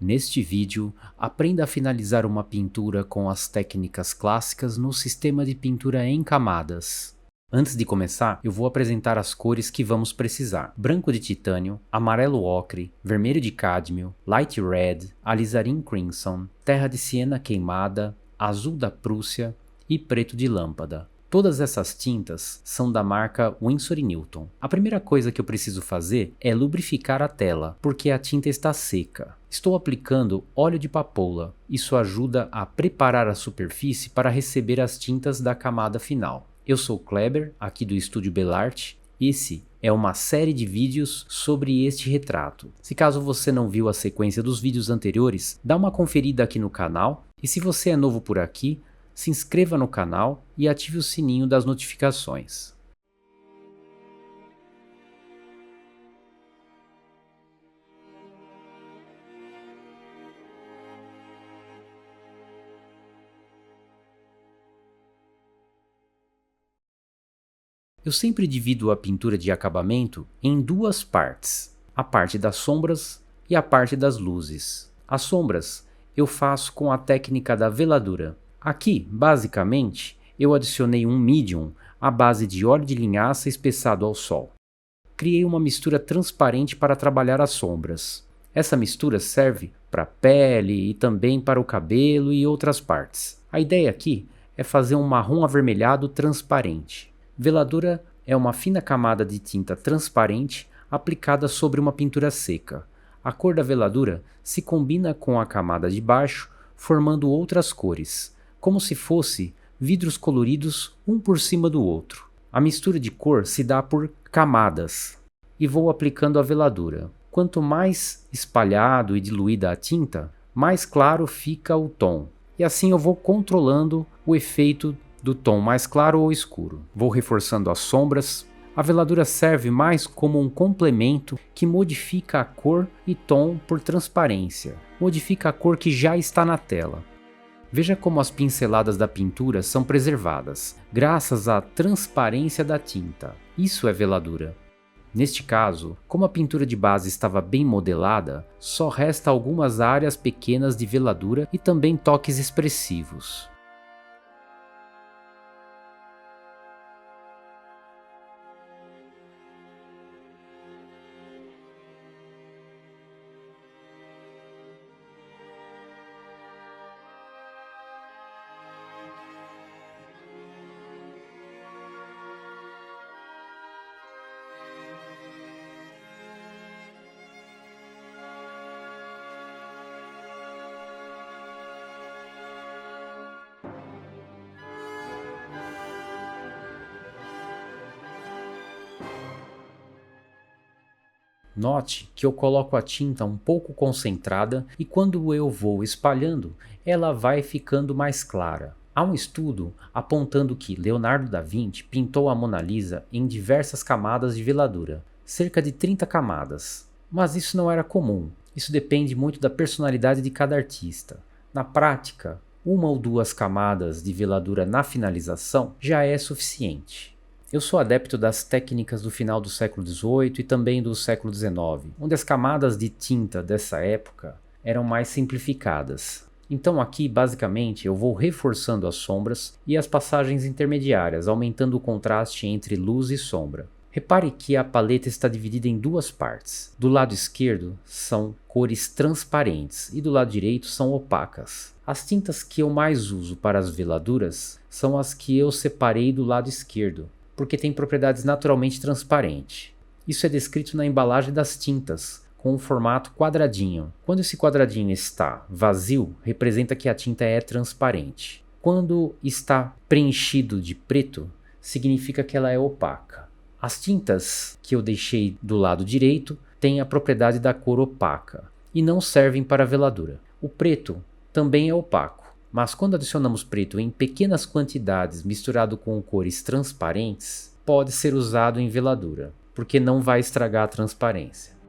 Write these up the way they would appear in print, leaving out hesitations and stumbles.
Neste vídeo, aprenda a finalizar uma pintura com as técnicas clássicas no sistema de pintura em camadas. Antes de começar, eu vou apresentar as cores que vamos precisar: branco de titânio, amarelo ocre, vermelho de cádmio, light red, alizarin crimson, terra de siena queimada, azul da Prússia e preto de lâmpada. Todas essas tintas são da marca Winsor & Newton. A primeira coisa que eu preciso fazer é lubrificar a tela, porque a tinta está seca. Estou aplicando óleo de papoula. Isso ajuda a preparar a superfície para receber as tintas da camada final. Eu sou Kleber, aqui do Estúdio Belarte. Esse é uma série de vídeos sobre este retrato. Se caso você não viu a sequência dos vídeos anteriores, dá uma conferida aqui no canal. E se você é novo por aqui, se inscreva no canal e ative o sininho das notificações. Eu sempre divido a pintura de acabamento em duas partes: a parte das sombras e a parte das luzes. As sombras eu faço com a técnica da veladura. Aqui, basicamente, eu adicionei um medium à base de óleo de linhaça espessado ao sol. Criei uma mistura transparente para trabalhar as sombras. Essa mistura serve para a pele e também para o cabelo e outras partes. A ideia aqui é fazer um marrom avermelhado transparente. Veladura é uma fina camada de tinta transparente aplicada sobre uma pintura seca. A cor da veladura se combina com a camada de baixo, formando outras cores, como se fosse vidros coloridos um por cima do outro. A mistura de cor se dá por camadas e vou aplicando a veladura. Quanto mais espalhado e diluída a tinta, mais claro fica o tom. E assim eu vou controlando o efeito do tom mais claro ou escuro. Vou reforçando as sombras. A veladura serve mais como um complemento que modifica a cor e tom por transparência. Modifica a cor que já está na tela. Veja como as pinceladas da pintura são preservadas, graças à transparência da tinta. Isso é veladura. Neste caso, como a pintura de base estava bem modelada, só resta algumas áreas pequenas de veladura e também toques expressivos. Note que eu coloco a tinta um pouco concentrada e quando eu vou espalhando, ela vai ficando mais clara. Há um estudo apontando que Leonardo da Vinci pintou a Mona Lisa em diversas camadas de veladura, cerca de 30 camadas. Mas isso não era comum, isso depende muito da personalidade de cada artista. Na prática, uma ou duas camadas de veladura na finalização já é suficiente. Eu sou adepto das técnicas do final do século XVIII e também do século XIX, onde as camadas de tinta dessa época eram mais simplificadas. Então aqui, basicamente, eu vou reforçando as sombras e as passagens intermediárias, aumentando o contraste entre luz e sombra. Repare que a paleta está dividida em duas partes. Do lado esquerdo são cores transparentes e do lado direito são opacas. As tintas que eu mais uso para as veladuras são as que eu separei do lado esquerdo, porque tem propriedades naturalmente transparentes. Isso é descrito na embalagem das tintas, com um formato quadradinho. Quando esse quadradinho está vazio, representa que a tinta é transparente. Quando está preenchido de preto, significa que ela é opaca. As tintas que eu deixei do lado direito têm a propriedade da cor opaca e não servem para veladura. O preto também é opaco. Mas quando adicionamos preto em pequenas quantidades misturado com cores transparentes, pode ser usado em veladura, porque não vai estragar a transparência.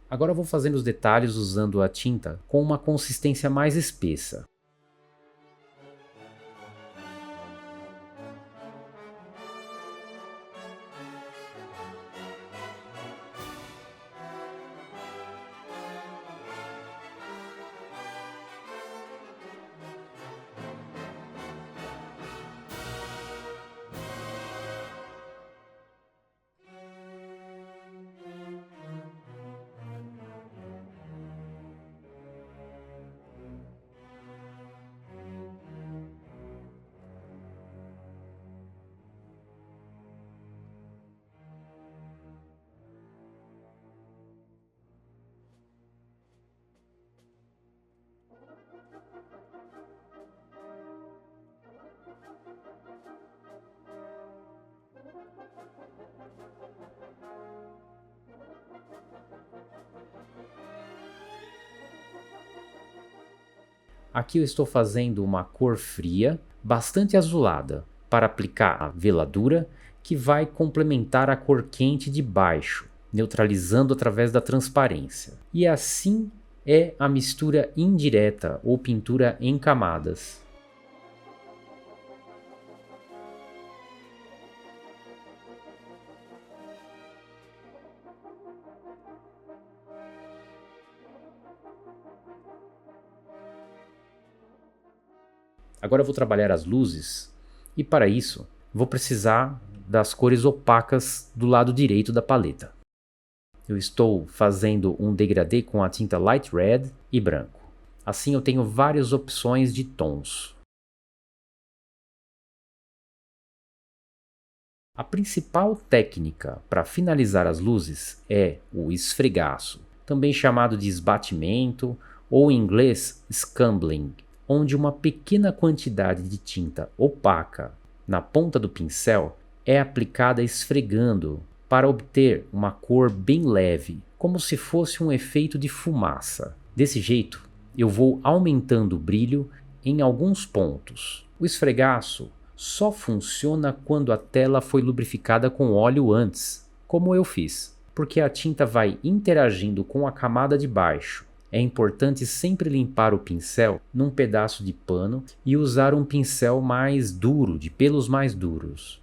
Agora eu vou fazendo os detalhes usando a tinta com uma consistência mais espessa. Aqui eu estou fazendo uma cor fria, bastante azulada, para aplicar a veladura que vai complementar a cor quente de baixo, neutralizando através da transparência. E assim é a mistura indireta ou pintura em camadas. Agora eu vou trabalhar as luzes e para isso vou precisar das cores opacas do lado direito da paleta. Eu estou fazendo um degradê com a tinta Light Red e branco. Assim eu tenho várias opções de tons. A principal técnica para finalizar as luzes é o esfregaço, também chamado de esbatimento ou em inglês scumbling, onde uma pequena quantidade de tinta opaca na ponta do pincel é aplicada esfregando para obter uma cor bem leve, como se fosse um efeito de fumaça. Desse jeito, eu vou aumentando o brilho em alguns pontos. O esfregaço só funciona quando a tela foi lubrificada com óleo antes, como eu fiz, porque a tinta vai interagindo com a camada de baixo. É importante sempre limpar o pincel num pedaço de pano e usar um pincel mais duro, de pelos mais duros.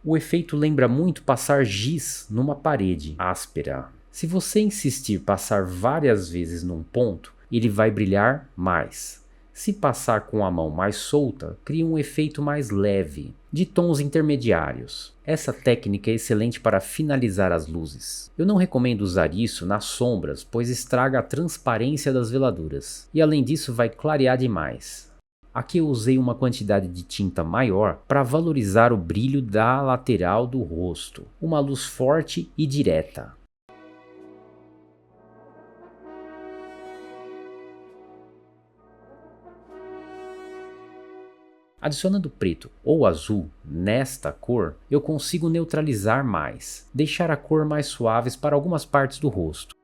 O efeito lembra muito passar giz numa parede áspera. Se você insistir passar várias vezes num ponto, ele vai brilhar mais. Se passar com a mão mais solta, cria um efeito mais leve, de tons intermediários. Essa técnica é excelente para finalizar as luzes. Eu não recomendo usar isso nas sombras, pois estraga a transparência das veladuras. E além disso vai clarear demais. Aqui eu usei uma quantidade de tinta maior para valorizar o brilho da lateral do rosto. Uma luz forte e direta. Adicionando preto ou azul nesta cor, eu consigo neutralizar mais, deixar a cor mais suaves para algumas partes do rosto.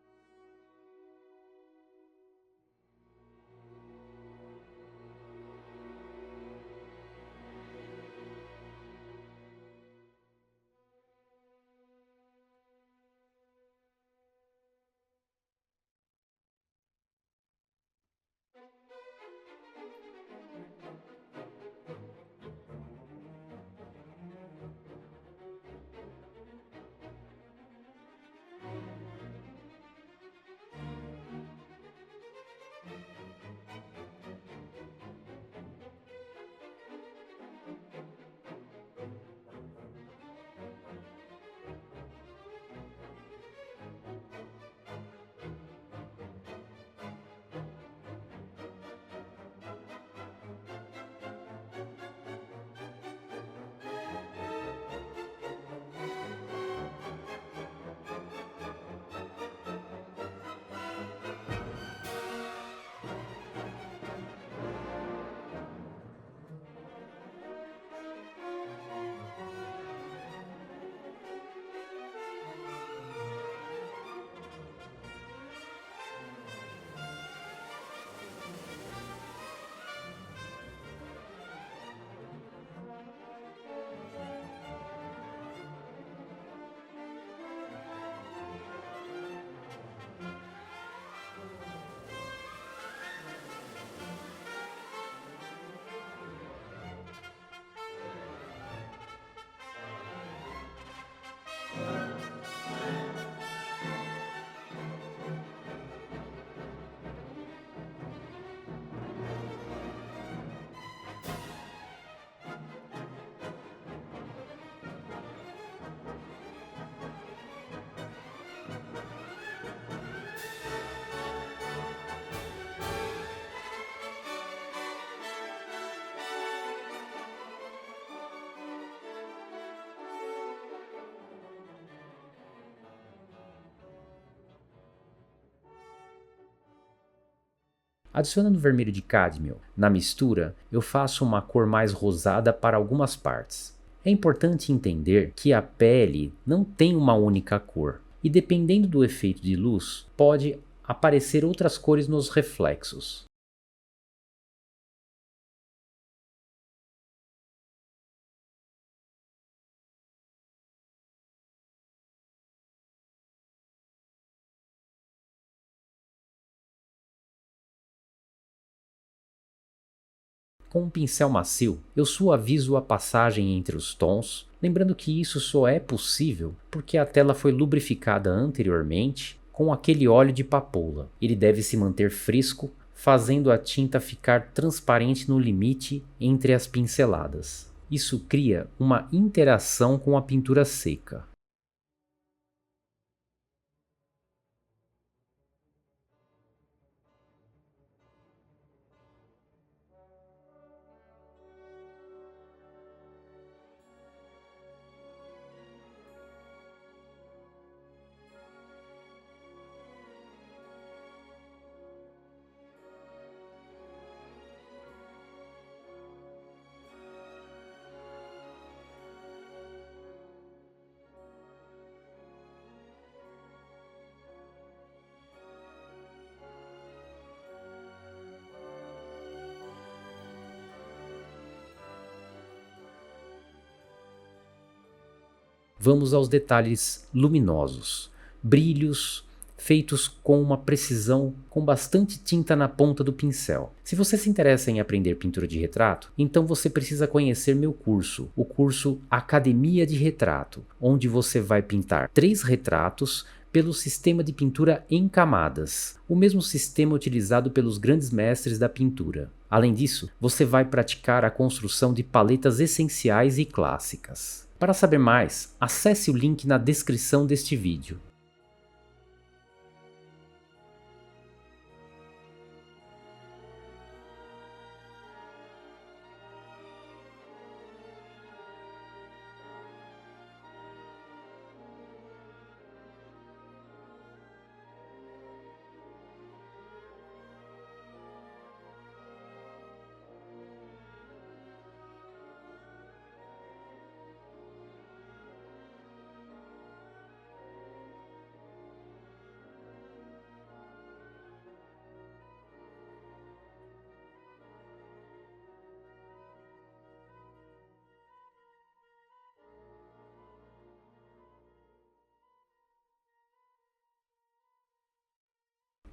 Adicionando vermelho de cádmio na mistura, eu faço uma cor mais rosada para algumas partes. É importante entender que a pele não tem uma única cor, e dependendo do efeito de luz, pode aparecer outras cores nos reflexos. Com um pincel macio, eu suavizo a passagem entre os tons, lembrando que isso só é possível porque a tela foi lubrificada anteriormente com aquele óleo de papoula. Ele deve se manter fresco, fazendo a tinta ficar transparente no limite entre as pinceladas. Isso cria uma interação com a pintura seca. Vamos aos detalhes luminosos, brilhos feitos com uma precisão com bastante tinta na ponta do pincel. Se você se interessa em aprender pintura de retrato, então você precisa conhecer meu curso, o curso Academia de Retrato, onde você vai pintar 3 retratos pelo sistema de pintura em camadas, o mesmo sistema utilizado pelos grandes mestres da pintura. Além disso, você vai praticar a construção de paletas essenciais e clássicas. Para saber mais, acesse o link na descrição deste vídeo.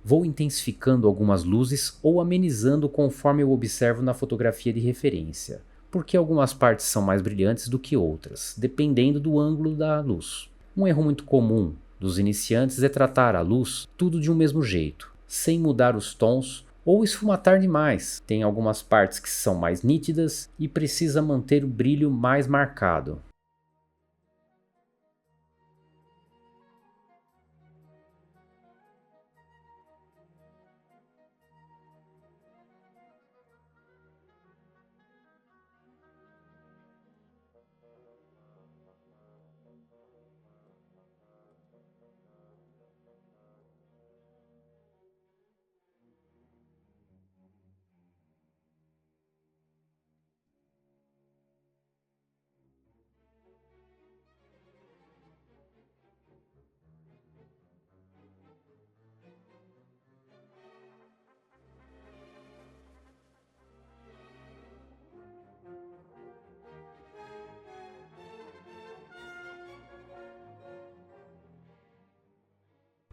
Vou intensificando algumas luzes ou amenizando conforme eu observo na fotografia de referência, porque algumas partes são mais brilhantes do que outras, dependendo do ângulo da luz. Um erro muito comum dos iniciantes é tratar a luz tudo de um mesmo jeito, sem mudar os tons ou esfumatar demais. Tem algumas partes que são mais nítidas e precisa manter o brilho mais marcado.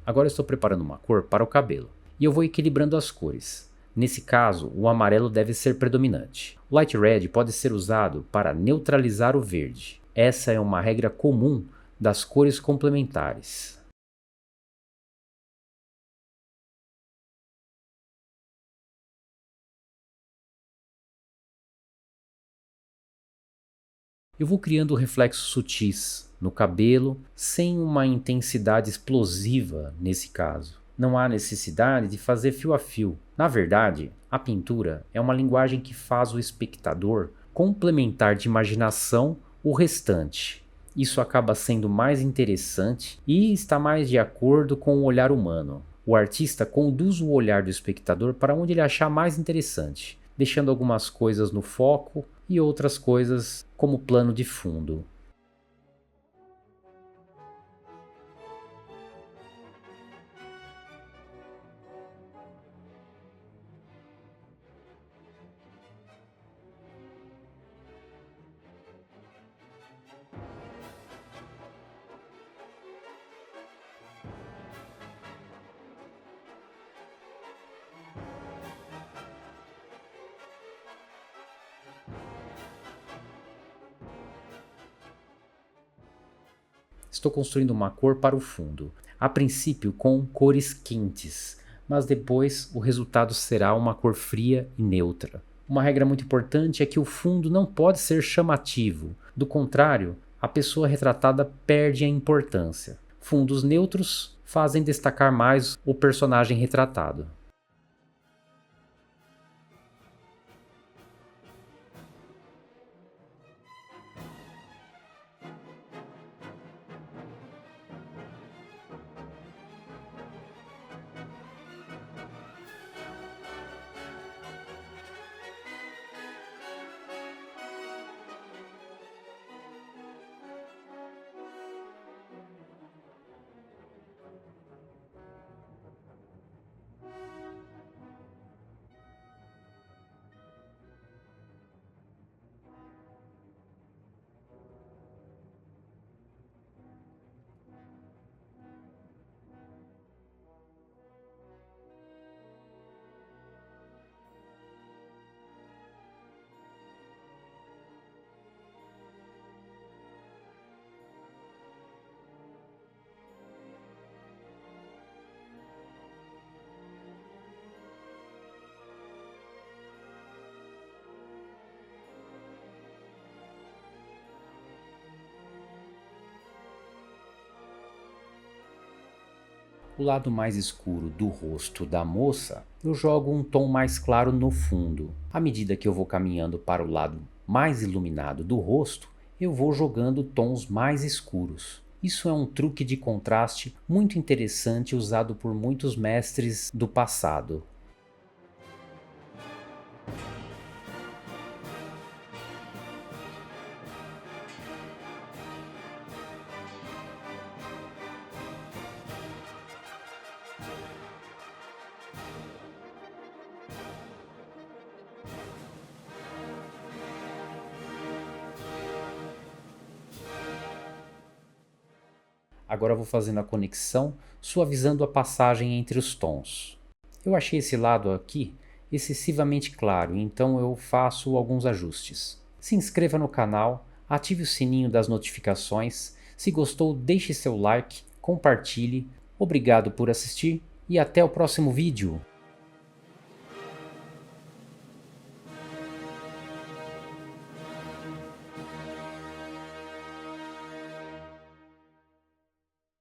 Agora eu estou preparando uma cor para o cabelo e eu vou equilibrando as cores. Nesse caso, o amarelo deve ser predominante. O Light Red pode ser usado para neutralizar o verde. Essa é uma regra comum das cores complementares. Eu vou criando reflexos sutis no cabelo, sem uma intensidade explosiva nesse caso. Não há necessidade de fazer fio a fio. Na verdade, a pintura é uma linguagem que faz o espectador complementar de imaginação o restante. Isso acaba sendo mais interessante e está mais de acordo com o olhar humano. O artista conduz o olhar do espectador para onde ele achar mais interessante, deixando algumas coisas no foco e outras coisas como plano de fundo. Estou construindo uma cor para o fundo, a princípio com cores quentes, mas depois o resultado será uma cor fria e neutra. Uma regra muito importante é que o fundo não pode ser chamativo, do contrário, a pessoa retratada perde a importância. Fundos neutros fazem destacar mais o personagem retratado. O lado mais escuro do rosto da moça, eu jogo um tom mais claro no fundo. À medida que eu vou caminhando para o lado mais iluminado do rosto, eu vou jogando tons mais escuros. Isso é um truque de contraste muito interessante usado por muitos mestres do passado. Agora eu vou fazendo a conexão, suavizando a passagem entre os tons. Eu achei esse lado aqui excessivamente claro, então eu faço alguns ajustes. Se inscreva no canal, ative o sininho das notificações. Se gostou, deixe seu like, compartilhe. Obrigado por assistir e até o próximo vídeo.